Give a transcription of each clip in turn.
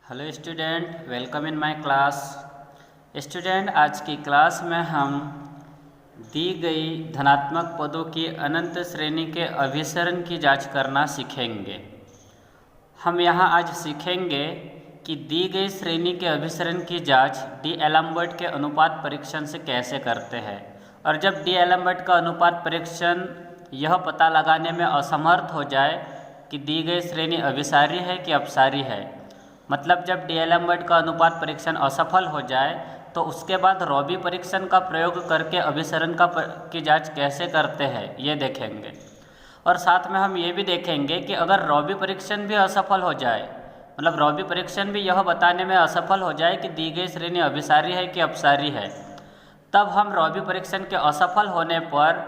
Hello student, welcome in my class. Student, आज की class में हम दी गई धनात्मक पदों की अनंत श्रेणी के अभिसरण की जांच करना सीखेंगे। हम यहाँ आज सीखेंगे कि दी गई श्रेणी के अभिसरण की जांच डी-एलम्बर्ट के अनुपात परीक्षण से कैसे करते हैं, और जब डी-एलम्बर्ट का अनुपात परीक्षण यह पता लगाने में असमर्थ हो जाए कि दी गई श्रेणी अभिसारी है कि अपसारी है, मतलब जब डी-एलम्बर्ट का अनुपात परीक्षण असफल हो जाए तो उसके बाद रॉबी परीक्षण का प्रयोग करके अभिसरण की जांच कैसे करते हैं ये देखेंगे। और साथ में हम ये भी देखेंगे कि अगर रॉबी परीक्षण भी असफल हो जाए, मतलब रॉबी परीक्षण भी यह बताने में असफल हो जाए कि दी गई श्रेणी अभिसारी है कि अपसारी है, तब हम रॉबी परीक्षण के असफल होने पर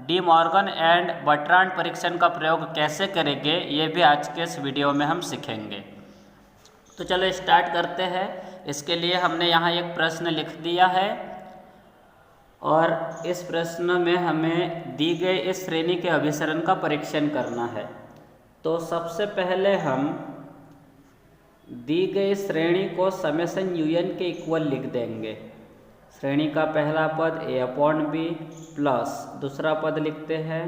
डी मॉर्गन एंड बर्ट्रांड परीक्षण का प्रयोग कैसे करेंगे ये भी आज के इस वीडियो में हम सीखेंगे। तो चलो स्टार्ट करते हैं। इसके लिए हमने यहाँ एक प्रश्न लिख दिया है और इस प्रश्न में हमें दी गई इस श्रेणी के अभिसरण का परीक्षण करना है। तो सबसे पहले हम दी गई श्रेणी को समेशन UN के इक्वल लिख देंगे। श्रेणी का पहला पद A/B प्लस दूसरा पद लिखते हैं,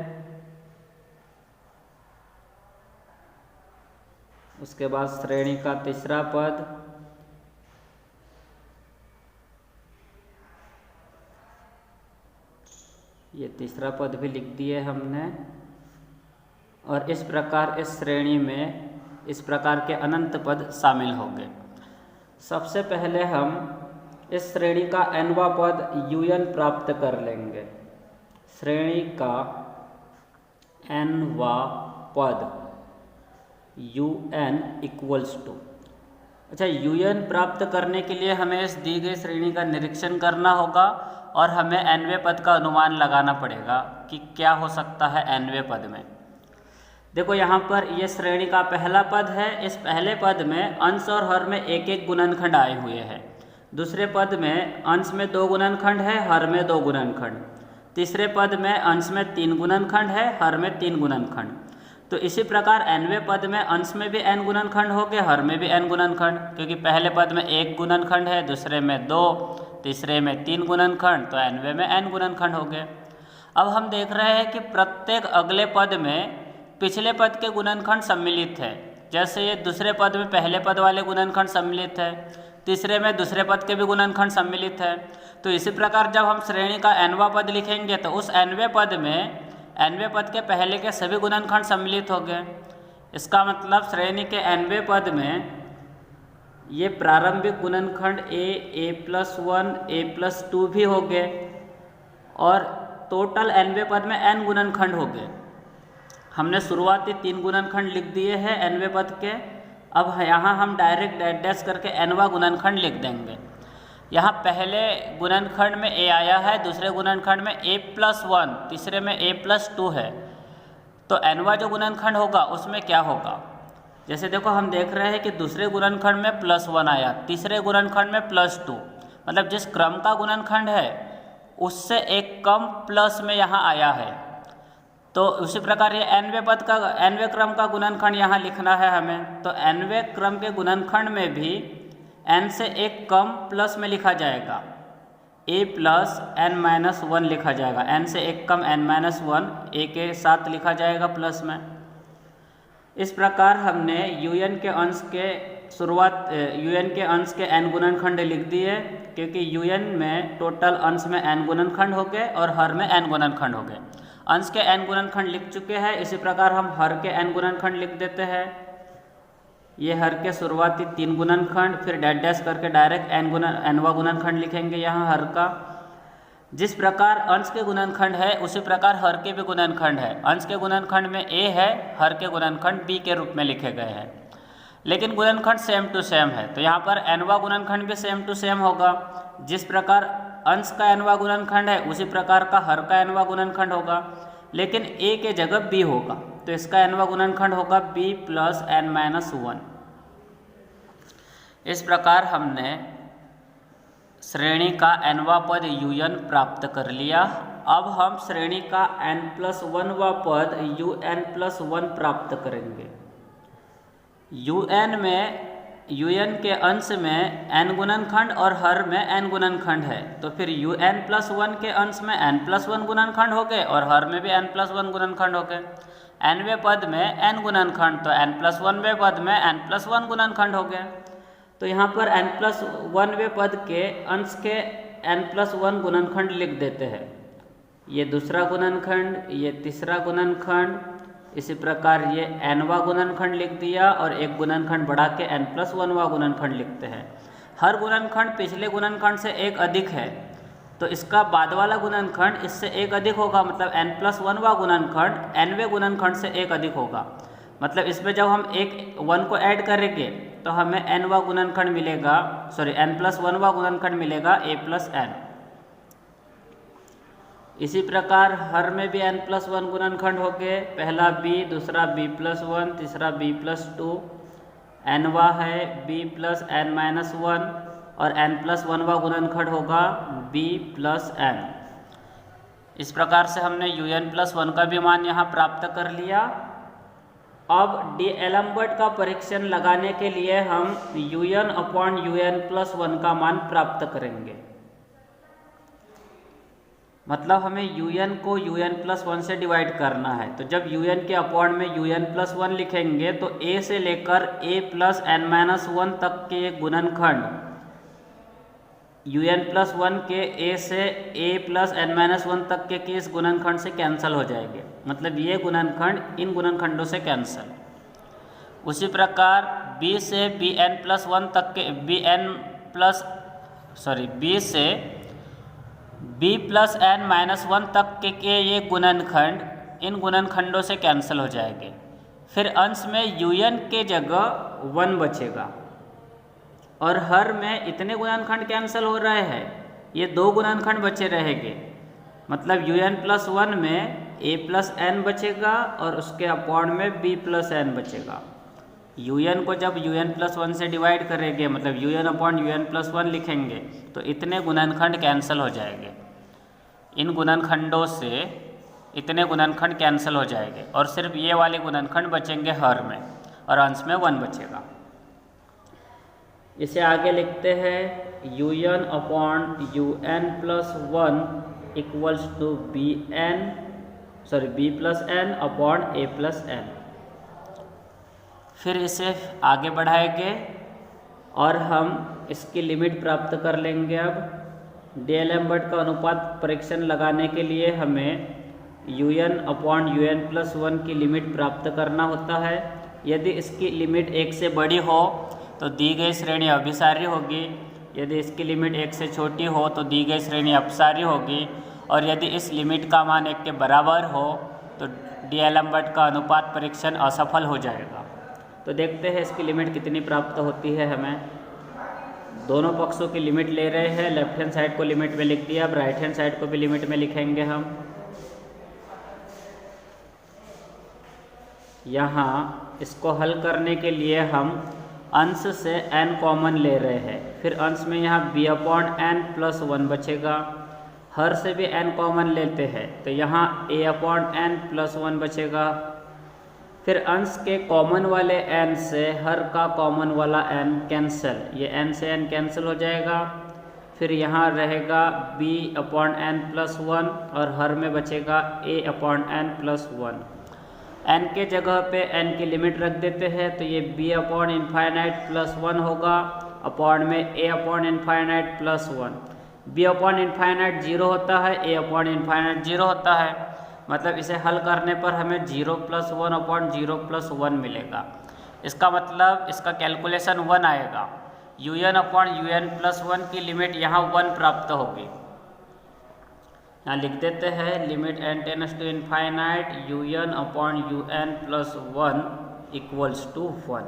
उसके बाद श्रेणी का तीसरा पद, ये तीसरा पद भी लिख दिए हमने। और इस प्रकार इस श्रेणी में इस प्रकार के अनंत पद शामिल होंगे। सबसे पहले हम इस श्रेणी का nवां पद UN प्राप्त कर लेंगे। श्रेणी का nवां पद UN इक्वल्स टू, अच्छा, UN प्राप्त करने के लिए हमें इस दी गई श्रेणी का निरीक्षण करना होगा और हमें nवें पद का अनुमान लगाना पड़ेगा कि क्या हो सकता है nवें पद में। देखो यहाँ पर ये श्रेणी का पहला पद है। इस पहले पद में अंश और हर में एक एक गुणनखंड आए हुए हैं। दूसरे पद में अंश में 2 गुणनखंड है, हर में 2 गुणनखंड। तीसरे पद में अंश में 3 गुणनखंड है, हर में 3 गुणनखंड। तो इसी प्रकार nवें पद में अंश में भी n गुणनखंड हो गए, हर में भी n गुणनखंड, क्योंकि पहले पद में 1 गुणनखंड है, दूसरे में 2, तीसरे में 3 गुणनखंड, तो nवें में n गुणनखंड हो गए। अब हम देख रहे हैं कि प्रत्येक अगले पद में पिछले पद के गुणनखंड सम्मिलित है। जैसे ये दूसरे पद में पहले पद वाले गुणनखंड सम्मिलित है, तीसरे में दूसरे पद के भी गुणनखंड सम्मिलित है। तो इसी प्रकार जब हम श्रेणी का nवां पद लिखेंगे तो उस nवें पद में nवें पद के पहले के सभी गुणनखंड सम्मिलित हो गए। इसका मतलब श्रेणी के nवें पद में ये प्रारंभिक गुणनखंड A+1, A+2 भी हो गए और टोटल nवें पद में n गुणनखंड हो गए। हमने शुरुआती 3 गुणनखंड लिख दिए हैं nवें पद के। अब यहाँ हम डायरेक्ट डैश करके nवां गुणनखंड लिख देंगे। यहाँ पहले गुणनखंड में A आया है, दूसरे गुणनखंड में A+1, तीसरे में A+2 है। तो nवां जो गुणनखंड होगा उसमें क्या होगा, जैसे देखो हम देख रहे हैं कि दूसरे गुणनखंड में +1 आया, तीसरे गुणनखंड में +2, मतलब जिस क्रम का गुणनखंड है उससे एक कम प्लस में यहाँ आया है। तो उसी प्रकार ये nवें क्रम का गुणनखंड यहाँ लिखना है हमें। तो nवें क्रम के गुणनखंड में भी n से एक कम प्लस में लिखा जाएगा, A+n-1 लिखा जाएगा। n से एक कम n-1 a के साथ लिखा जाएगा प्लस में। इस प्रकार हमने UN के अंश के n गुणनखंड लिख दिए, क्योंकि UN में टोटल अंश में n गुणनखंड हो गए और हर में n गुणनखंड हो गए। अंश के n गुणनखंड लिख चुके हैं। इसी प्रकार हम हर के n गुणनखंड लिख देते हैं। ये हर के शुरुआती 3 गुणनखंड, फिर डैश करके डायरेक्ट nवां गुणनखंड लिखेंगे यहाँ हर का। जिस प्रकार अंश के गुणनखंड है उसी प्रकार हर के भी गुणनखंड है। अंश के गुणनखंड में A है, हर के गुणनखंड B के रूप में लिखे गए हैं, लेकिन गुणनखंड सेम टू सेम है। तो यहाँ पर nवां गुणनखंड भी सेम टू सेम होगा। जिस प्रकार अंश का nवां गुणनखंड है उसी प्रकार का हर का nवां गुणनखंड होगा, लेकिन A के जगह B होगा, तो इसका nवां गुणनखंड होगा B+n-1। इस प्रकार हमने श्रेणी का nवां पद UN प्राप्त कर लिया। अब हम श्रेणी का n+1वां पद UN+1 प्राप्त करेंगे। UN में un के अंश में n गुणनखंड और हर में n गुणनखंड है, तो फिर un+1 के अंश में n+1 गुणनखंड हो गए और हर में भी n+1 गुणनखंड हो गए। nवें पद में n गुणनखंड, तो n+1वें पद में n+1 गुणनखंड हो गया। तो यहाँ पर n+1वें पद के अंश के n+1 गुणनखंड लिख देते हैं। ये दूसरा गुणनखंड, ये तीसरा गुणनखंड, इसी प्रकार ये nवां गुणनखंड लिख दिया और एक गुणनखंड बढ़ा के n+1वां गुणनखंड लिखते हैं। हर गुणनखंड पिछले गुणनखंड से एक अधिक है, तो इसका बाद वाला गुणनखंड इससे एक अधिक होगा, मतलब n+1वां गुणनखंड nवें गुणनखंड से एक अधिक होगा। मतलब इसमें जब हम एक 1 को ऐड करेंगे तो हमें nवां गुणनखंड मिलेगा, n+1वां गुणनखंड मिलेगा a+n। इसी प्रकार हर में भी n+1 गुणनखंड हो गए, पहला b, दूसरा b+1, तीसरा b+2, nवां है b+n-1 और n+1वां गुणनखंड होगा b+n। इस प्रकार से हमने un+1 का भी मान यहाँ प्राप्त कर लिया। अब डीएलेम्बर्ट का परीक्षण लगाने के लिए हम un/un+1 का मान प्राप्त करेंगे। मतलब हमें un को un+1 से डिवाइड करना है, तो जब un के अपॉन में un+1 लिखेंगे तो a से लेकर a+n-1 तक के गुणनखंड un+1 के a से a+n-1 तक के इस गुणनखंड से कैंसिल हो जाएंगे, मतलब ये गुणनखंड इन गुणनखंडों से कैंसिल। उसी प्रकार b से bn+1 तक के b से b+n-1 तक के ये गुणनखंड इन गुणनखंडों से कैंसिल हो जाएंगे। फिर अंश में un के जगह 1 बचेगा और हर में इतने गुणनखंड कैंसिल हो रहे हैं, ये 2 गुणनखंड बचे रहेंगे। मतलब un+1 में a+n बचेगा और उसके अपॉन में b+n बचेगा। un को जब un+1 से डिवाइड करेंगे, मतलब un/un+1 लिखेंगे, तो इतने गुणनखंड कैंसिल हो जाएंगे। इन गुणनखंडों से इतने गुणनखंड कैंसिल हो जाएंगे और सिर्फ ये वाले गुणनखंड बचेंगे हर में और अंश में 1 बचेगा। इसे आगे लिखते हैं un/un+1 इक्वल्स टू b+n/a+n। फिर इसे आगे बढ़ाएंगे और हम इसकी लिमिट प्राप्त कर लेंगे। अब डीएलेम्बर्ट का अनुपात परीक्षण लगाने के लिए हमें un/un+1 की लिमिट प्राप्त करना होता है। यदि इसकी लिमिट 1 से बड़ी हो तो दी गई श्रेणी अभिसारी होगी, यदि इसकी लिमिट 1 से छोटी हो तो दी गई श्रेणी अपसारी होगी, और यदि इस लिमिट का मान 1 के बराबर हो तो डीएलेम्बर्ट का अनुपात परीक्षण असफल हो जाएगा। तो देखते हैं इसकी लिमिट कितनी प्राप्त होती है। हमें दोनों पक्षों की लिमिट ले रहे हैं, लेफ्ट हैंड साइड को लिमिट में लिख दिया, अब राइट हैंड साइड को भी लिमिट में लिखेंगे हम। यहाँ इसको हल करने के लिए हम अंश से n कॉमन ले रहे हैं, फिर अंश में यहाँ b/n+1 बचेगा, हर से भी n कॉमन लेते हैं तो यहाँ a/n+1 बचेगा। फिर अंश के कॉमन वाले n से हर का कॉमन वाला n कैंसिल, ये n से n कैंसिल हो जाएगा। फिर यहाँ रहेगा b/n+1 और हर में बचेगा a/n+1। n के जगह पे n की लिमिट रख देते हैं तो ये b/∞+1 होगा, अपॉन में a/∞+1। b/∞ 0 होता है, a/∞ 0 होता है, मतलब इसे हल करने पर हमें 0+1/0+1 मिलेगा। इसका मतलब इसका कैलकुलेशन 1 आएगा। un/un+1 की लिमिट यहाँ 1 प्राप्त होगी। यहाँ लिख देते हैं limit n tends to infinite un/un+1 equals to 1।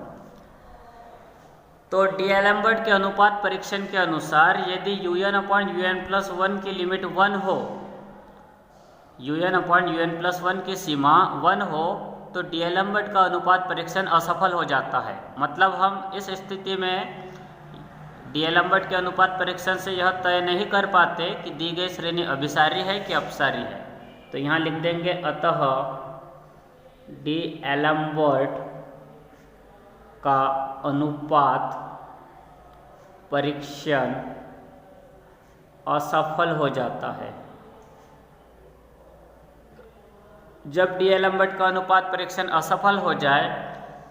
तो डीएलेम्बर्ट के अनुपात परीक्षण के अनुसार यदि un/un+1 की लिमिट 1 हो, un/un+1 की सीमा 1 हो, तो डीएलेम्बर्ट का अनुपात परीक्षण असफल हो जाता है। मतलब हम इस स्थिति में डीएलेम्बर्ट के अनुपात परीक्षण से यह तय नहीं कर पाते कि दी गई श्रेणी अभिसारी है कि अपसारी है। तो यहाँ लिख देंगे अतः डीएलेम्बर्ट का अनुपात परीक्षण असफल हो जाता है। जब डीएलएम्बर्ट का अनुपात परीक्षण असफल हो जाए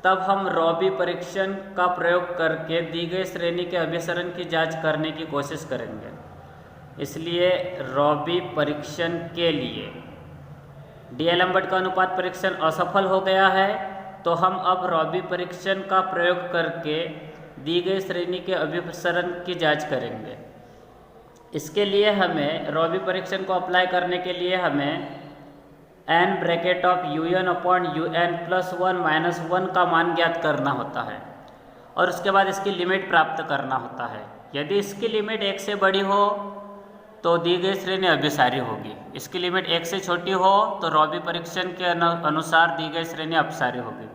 तब हम रॉबी परीक्षण का प्रयोग करके दी गई श्रेणी के अभिसरण की जांच करने की कोशिश करेंगे। इसलिए रॉबी परीक्षण के लिए डीएलएम्बर्ट का अनुपात परीक्षण असफल हो गया है तो हम अब रॉबी परीक्षण का प्रयोग करके दी गई श्रेणी के अभिसरण की जांच करेंगे। इसके लिए हमें रॉबी परीक्षण को अप्लाई करने के लिए हमें n bracket of un upon un plus 1 minus 1 का मान ज्ञात करना होता है और उसके बाद इसकी लिमिट प्राप्त करना होता है। यदि इसकी लिमिट 1 से बड़ी हो तो दी गई श्रेणी अभिसारी होगी, इसकी लिमिट 1 से छोटी हो तो रॉबी परीक्षण के अनुसार दी गई श्रेणी अपसारी होगी।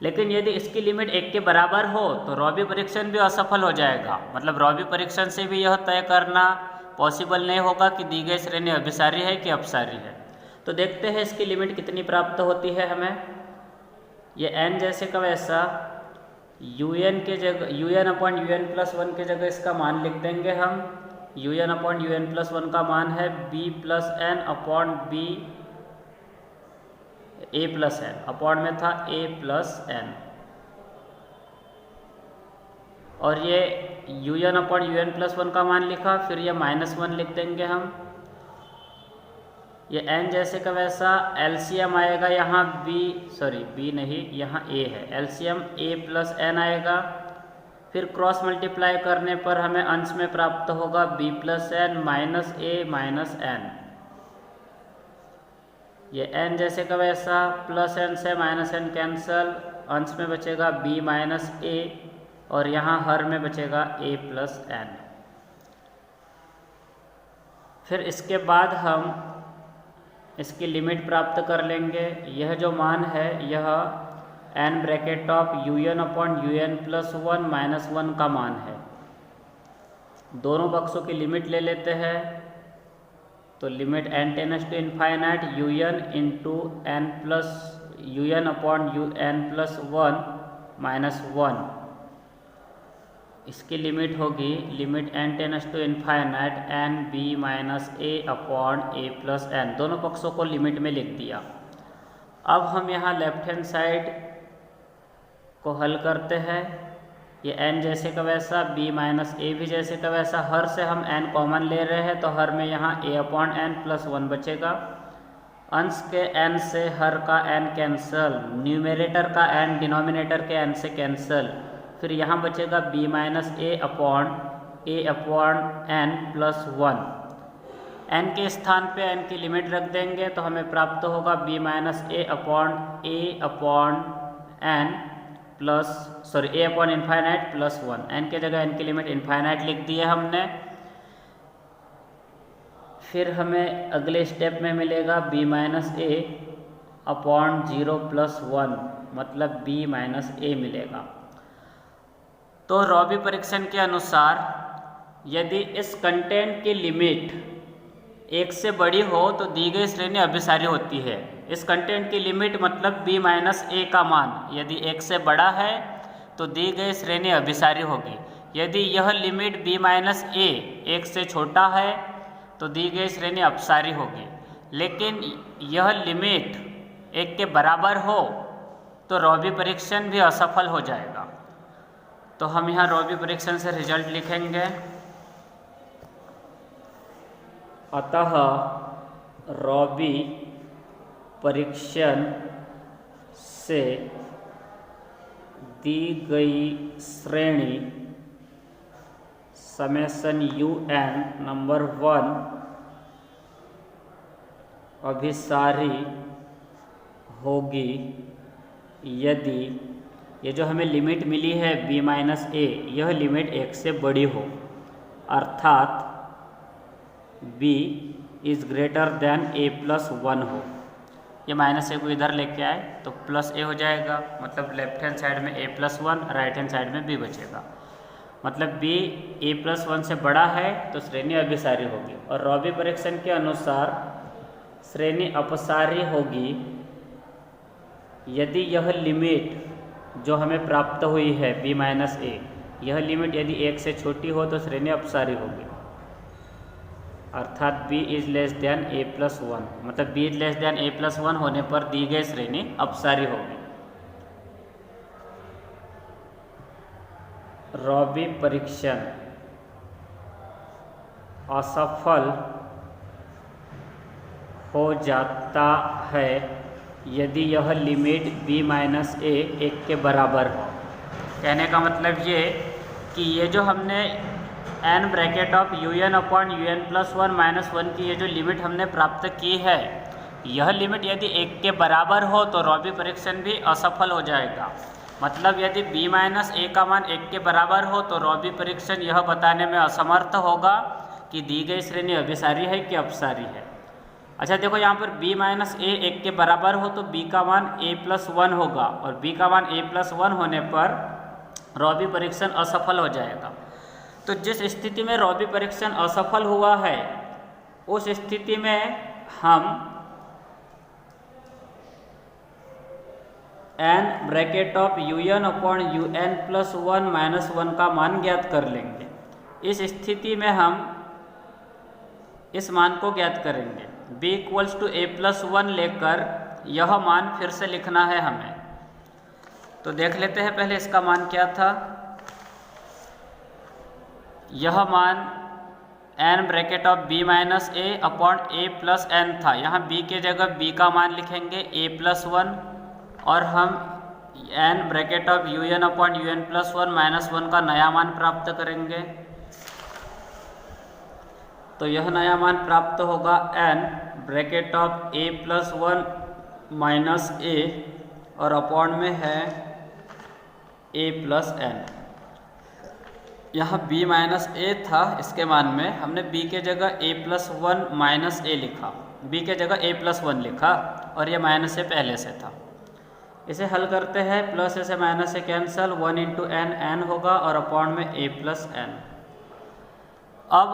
लेकिन यदि इसकी लिमिट 1 के बराबर हो तो रॉबी परीक्षण भी असफल हो जाएगा। मतलब रॉबी परीक्षण से भी यह तय करना पॉसिबल नहीं होगा कि दी गई श्रेणी अभिसारी है कि अपसारी है। तो देखते हैं इसकी लिमिट कितनी प्राप्त होती है हमें। ये n जैसे का वैसा un के जगह un अपॉन un प्लस 1 के जगह इसका मान लिख देंगे हम। un अपॉन un प्लस 1 का मान है b plus n upon b a plus n, upon में था a प्लस n, और ये un अपॉन un प्लस 1 का मान लिखा, फिर ये माइनस 1 लिख देंगे हम। ये n जैसे का वैसा एलसीएम आएगा यहाँ b नहीं, यहाँ a है, एलसीएम a प्लस n आएगा। फिर क्रॉस मल्टीप्लाई करने पर हमें अंश में प्राप्त होगा b plus n minus a minus n। ये n जैसे का वैसा प्लस n से माइनस n कैंसल, अंश में बचेगा b माइनस a और यहाँ हर में बचेगा a प्लस n। फिर इसके बाद हम इसकी लिमिट प्राप्त कर लेंगे। यह जो मान है यह n bracket of un upon un plus 1 minus 1 का मान है। दोनों पक्षों की लिमिट ले लेते हैं तो limit n tends to infinite un into n plus un upon un plus 1 minus 1, इसकी लिमिट होगी limit n tends to infinite n b minus a upon a plus n। दोनों पक्षों को लिमिट में लिख दिया। अब हम यहाँ लेफ्ट हैंड साइड को हल करते हैं। ये n जैसे का वैसा b माइनस a भी जैसे का वैसा, हर से हम n कॉमन ले रहे हैं तो हर में यहाँ a अपॉन n प्लस 1 बचेगा। अंश के n से हर का n कैंसल, न्यूमरेटर का n डिनोमिनेटर के n से कैंसल, फिर यहाँ बचेगा b minus a upon n plus 1। n के स्थान पे n की लिमिट रख देंगे तो हमें प्राप्त होगा b minus a upon n plus a upon infinite plus 1। n के जगह n की लिमिट इनफाइनाइट लिख दी है हमने। फिर हमें अगले स्टेप में मिलेगा b minus a upon 0 plus 1, मतलब b माइनस a मिलेगा। तो रॉबी परीक्षण के अनुसार यदि इस कंटेंट की लिमिट 1 से बड़ी हो तो दी गई श्रेणी अभिसारी होती है। इस कंटेंट की लिमिट मतलब b माइनस a का मान यदि 1 से बड़ा है तो दी गई श्रेणी अभिसारी होगी। यदि यह लिमिट b माइनस a 1 से छोटा है तो दी गई श्रेणी अपसारी होगी। लेकिन यह लिमिट 1 के बराबर हो तो रॉबी परीक्षण भी असफल हो जाएगा। तो हम यहाँ रॉबी परीक्षण से रिजल्ट लिखेंगे। अतः रॉबी परीक्षण से दी गई श्रेणी समेशन un नंबर 1 अभिसारी होगी यदि ये जो हमें लिमिट मिली है b माइनस a, यह लिमिट 1 से बड़ी हो, अर्थात b is greater than a plus 1 हो। ये माइनस a को इधर लेके आए तो प्लस a हो जाएगा, मतलब लेफ्ट हैंड साइड में a plus 1, right hand side में b बचेगा। मतलब b a प्लस 1 से बड़ा है तो श्रेणी अभिसारी होगी। और रॉबी परीक्षण के अनुसार श्रेणी अपसारी होगी यदि यह लिमिट जो हमें प्राप्त हुई है b माइनस a, यह लिमिट यदि 1 से छोटी हो तो श्रेणी अपसारी होगी, अर्थात b is less than a+1, मतलब b is less than a+1 होने पर दी गई श्रेणी अपसारी होगी। रॉबी परीक्षण असफल हो जाता है यदि यह लिमिट b माइनस a 1 के बराबर हो। कहने का मतलब ये कि ये जो हमने n bracket of un upon un+1 -1 की ये जो लिमिट हमने प्राप्त की है, यह लिमिट यदि 1 के बराबर हो तो रॉबी परीक्षण भी असफल हो जाएगा। मतलब यदि b माइनस a का मान 1 के बराबर हो तो रॉबी परीक्षण यह बताने में असमर्थ होगा कि दी गई श्रेणी अभिसारी है कि अपसारी है। अच्छा देखो, यहाँ पर b माइनस a 1 के बराबर हो तो b का मान a+1 होगा, और b का मान a+1 होने पर रॉबी परीक्षण असफल हो जाएगा। तो जिस स्थिति में रॉबी परीक्षण असफल हुआ है उस स्थिति में हम n bracket of un upon un+1 -1 का मान ज्ञात कर लेंगे। इस स्थिति में हम इस मान को ज्ञात करेंगे। b = a+1 लेकर यह मान फिर से लिखना है हमें। तो देख लेते हैं पहले इसका मान क्या था। यह मान n bracket of b minus a upon a+n था। यहाँ b के जगह b का मान लिखेंगे a+1, और हम n bracket of un upon un+1 -1 का नया मान प्राप्त करेंगे। तो यह नया मान प्राप्त होगा n bracket of a+1 minus a और अपॉन में है a+n। यहाँ b माइनस a था, इसके मान में हमने b के जगह a+1 माइनस a लिखा, b के जगह a+1 लिखा, और ये माइनस a पहले से था। इसे हल करते हैं, प्लस से माइनस से कैंसल, 1 × n n होगा और अपॉन में a+n। अब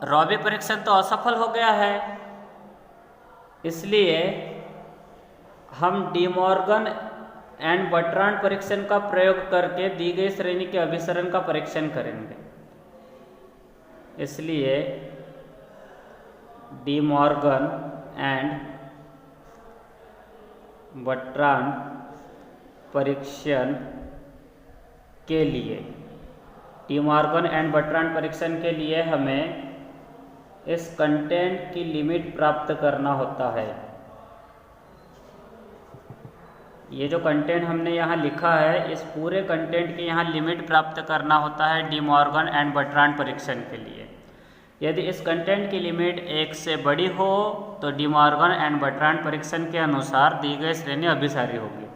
रॉबी परीक्षण तो असफल हो गया है, इसलिए हम डी मॉर्गन एंड बर्ट्रांड परीक्षण का प्रयोग करके दी गई श्रेणी के अभिसरण का परीक्षण करेंगे। इसलिए डी मॉर्गन एंड बर्ट्रांड परीक्षण के लिए, डी मॉर्गन एंड बर्ट्रांड परीक्षण के लिए हमें इस कंटेंट की लिमिट प्राप्त करना होता है। ये जो कंटेंट हमने यहाँ लिखा है, इस पूरे कंटेंट की यहाँ लिमिट प्राप्त करना होता है डी मॉर्गन एंड बर्ट्रांड परीक्षण के लिए। यदि इस कंटेंट की लिमिट 1 से बड़ी हो तो डी मॉर्गन एंड बर्ट्रांड परीक्षण के अनुसार दी गई श्रेणी अभिसारी होगी,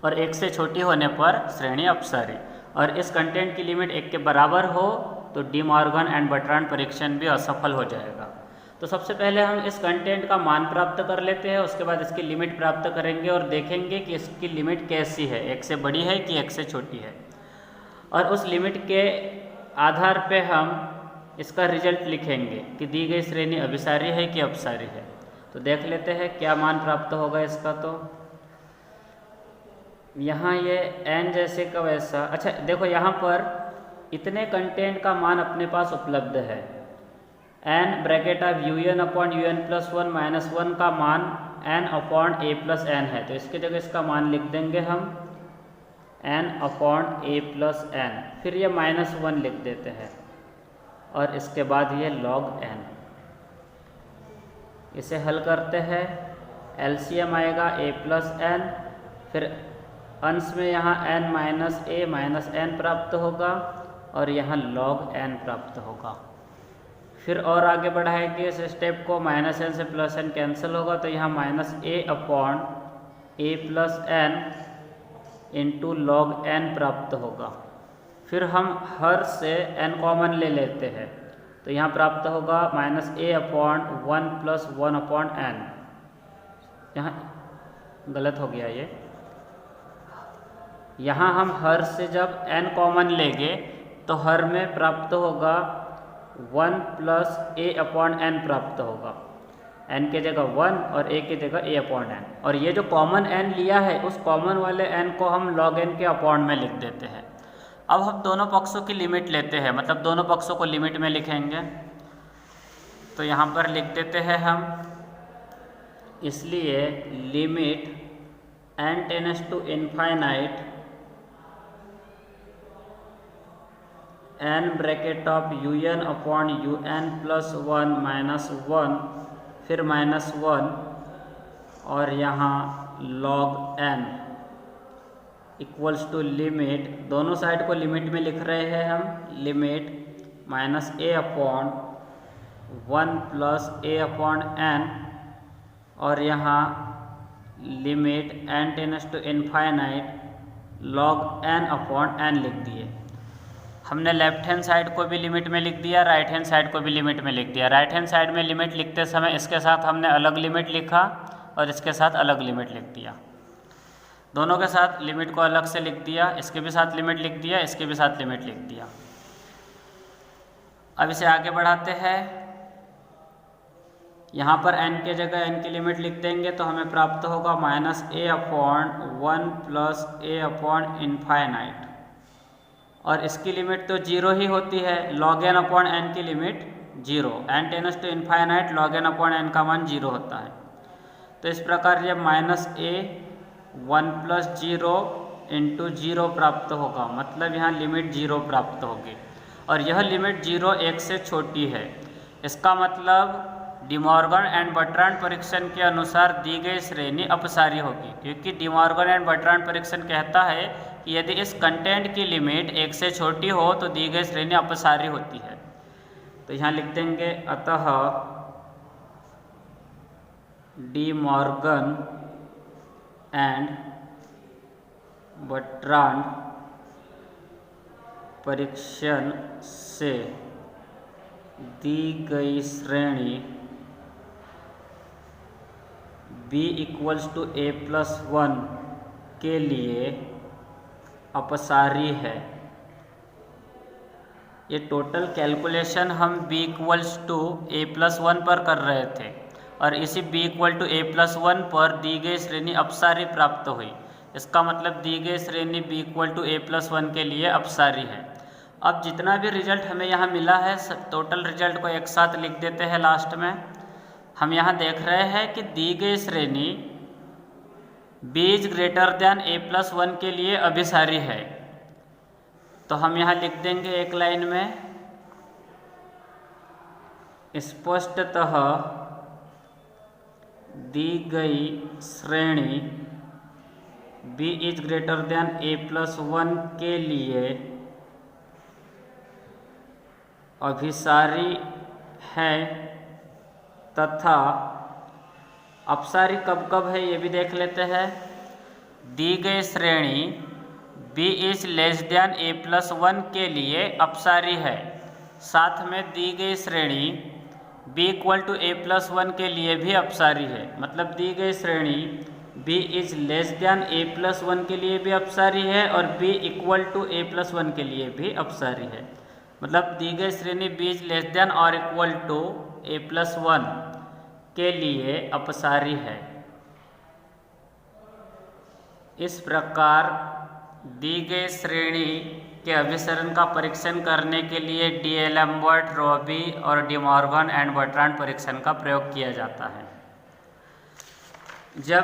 और 1 से छोटी होने पर श्रेणी अपसारी। और इस कंटेंट की लिमिट 1 के बराबर हो तो डी मॉर्गन एंड बर्ट्रांड परीक्षण भी असफल हो जाएगा। तो सबसे पहले हम इस कंटेंट का मान प्राप्त कर लेते हैं, उसके बाद इसकी लिमिट प्राप्त करेंगे और देखेंगे कि इसकी लिमिट कैसी है, 1 से बड़ी है कि 1 से छोटी है। और उस लिमिट के आधार पे हम इसका रिजल्ट लिखेंगे कि दी गई श्रेणी अभिसारी है कि अपसारी है। तो देख लेते हैं क्या मान प्राप्त होगा इसका। तो यहाँ ये n जैसे का वैसा, अच्छा देखो यहाँ पर इतने कंटेंट का मान अपने पास उपलब्ध है। n bracket of un upon un+1 -1 का मान n अपॉन a+n है, तो इसके जगह इसका मान लिख देंगे हम n अपॉन a+n, फिर ये -1 लिख देते हैं, और इसके बाद ये log n। इसे हल करते हैं, LCM आएगा a+n, फिर अंश में यहाँ n minus a minus n प्राप्त होगा, और यहाँ log n प्राप्त होगा। फिर और आगे बढ़ाएंगे इस स्टेप को, -n से +n कैंसिल होगा, तो यहाँ -a upon a+n into log n प्राप्त होगा। फिर हम हर से n कॉमन ले लेते हैं, तो यहाँ प्राप्त होगा -a अपॉन 1 + 1 अपॉन n। यहाँ गलत हो गया ये, यहाँ हम हर से जब n कॉमन लेंगे तो हर में प्राप्त होगा 1 + a अपॉन n प्राप्त होगा। n के जगह 1 और a की जगह a अपॉन n, और ये जो कॉमन n लिया है उस कॉमन वाले n को हम log n के अपॉन में लिख देते हैं। अब हम दोनों पक्षों की लिमिट लेते हैं, मतलब दोनों पक्षों को लिमिट में लिखेंगे। तो यहाँ पर लिख देते हैं हम, इसलिए limit n tends to infinite n bracket of un upon un plus 1 minus 1 फिर माइनस 1 और यहाँ log n equals to limit, दोनों साइड को लिमिट में लिख रहे हैं हम, limit minus a upon 1 plus a upon n और यहाँ limit n tends to infinite log n upon n लिख दिए। हमने लेफ्ट हैंड साइड को भी लिमिट में लिख दिया, राइट हैंड साइड को भी लिमिट में लिख दिया। राइट हैंड साइड में लिमिट लिखते समय इसके साथ हमने अलग लिमिट लिखा और इसके साथ अलग लिमिट लिख दिया। दोनों के साथ लिमिट को अलग से लिख दिया, इसके भी साथ लिमिट लिख दिया, इसके भी साथ लिमिट लिख दिया। अब इसे आगे बढ़ाते हैं। यहाँ पर n के जगह n की लिमिट लिख देंगे तो हमें प्राप्त होगा minus a upon 1 plus a upon infinite, और इसकी लिमिट तो जीरो ही होती है, log n अपॉन n की limit zero, n tends to infinite log n upon n का मान जीरो होता है। तो इस प्रकार ये minus a 1 plus zero into zero प्राप्त होगा, मतलब यहाँ लिमिट जीरो प्राप्त होगी और यह लिमिट जीरो 1 से छोटी है। इसका मतलब डी मॉर्गन एंड बर्ट्रांड परीक्षण के अनुसार दी गई श्रेणी अपसारी होगी, क्योंकि डी मॉर्गन एंड बर्ट्रांड परीक्षण कहता है कि यदि इस कंटेंट की लिमिट 1 से छोटी हो तो दी गई श्रेणी अपसारी होती है। तो यहाँ लिख देंगे, अतः डी मॉर्गन एंड बर्ट्रांड परीक्षण से दी गई श्रेणी b equals to a plus 1 के लिए अपसारी है। ये टोटल कैलकुलेशन हम b equals to a plus 1 पर कर रहे थे और इसी b equal to a plus 1 पर दी गई श्रेणी अपसारी प्राप्त हुई। इसका मतलब दी गई श्रेणी b equal to a plus 1 के लिए अपसारी है। अब जितना भी रिजल्ट हमें यहाँ मिला है, टोटल रिजल्ट को एक साथ लिख देते हैं लास्ट में। हम यहाँ देख रहे हैं कि दी गई श्रेणी b is greater than a plus 1 के लिए अभिसारी है। तो हम यहाँ लिख देंगे एक लाइन में, स्पष्टतः दी गई श्रेणी b is greater than a plus 1 के लिए अभिसारी है तथा अपसारी कब कब है ये भी देख लेते हैं। दी गई श्रेणी b is less than a plus 1 के लिए अपसारी है, साथ में दी गई श्रेणी b equal to a plus 1 के लिए भी अपसारी है। मतलब दी गई श्रेणी b is less than a plus 1 के लिए भी अपसारी है और b equal to a plus 1 के लिए भी अपसारी है। मतलब दी गई श्रेणी b इज लेस दैन और इक्वल टू a प्लस 1 के लिए अपसारी है। इस प्रकार दी गई श्रेणी के अभिसरण का परीक्षण करने के लिए डी-एलम्बर्ट, रॉबी और डी मॉर्गन एंड बर्ट्रांड परीक्षण का प्रयोग किया जाता है। जब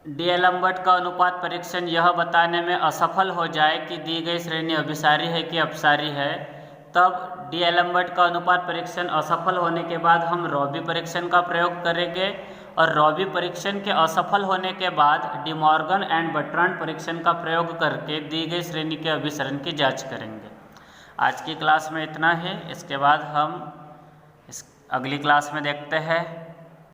डी-एलम्बर्ट का अनुपात परीक्षण यह बताने में असफल हो जाए कि दी गई श्रेणी अभिसारी है कि अपसारी है, तब डी-एलम्बर्ट का अनुपात परीक्षण असफल होने के बाद हम रॉबी परीक्षण का प्रयोग करेंगे और रॉबी परीक्षण के असफल होने के बाद डी मॉर्गन एंड बर्ट्रांड परीक्षण का प्रयोग करके दी गई श्रेणी के अभिसरण की जांच करेंगे। आज की क्लास में इतना ही। इसके बाद हम अगली क्लास में देखते हैं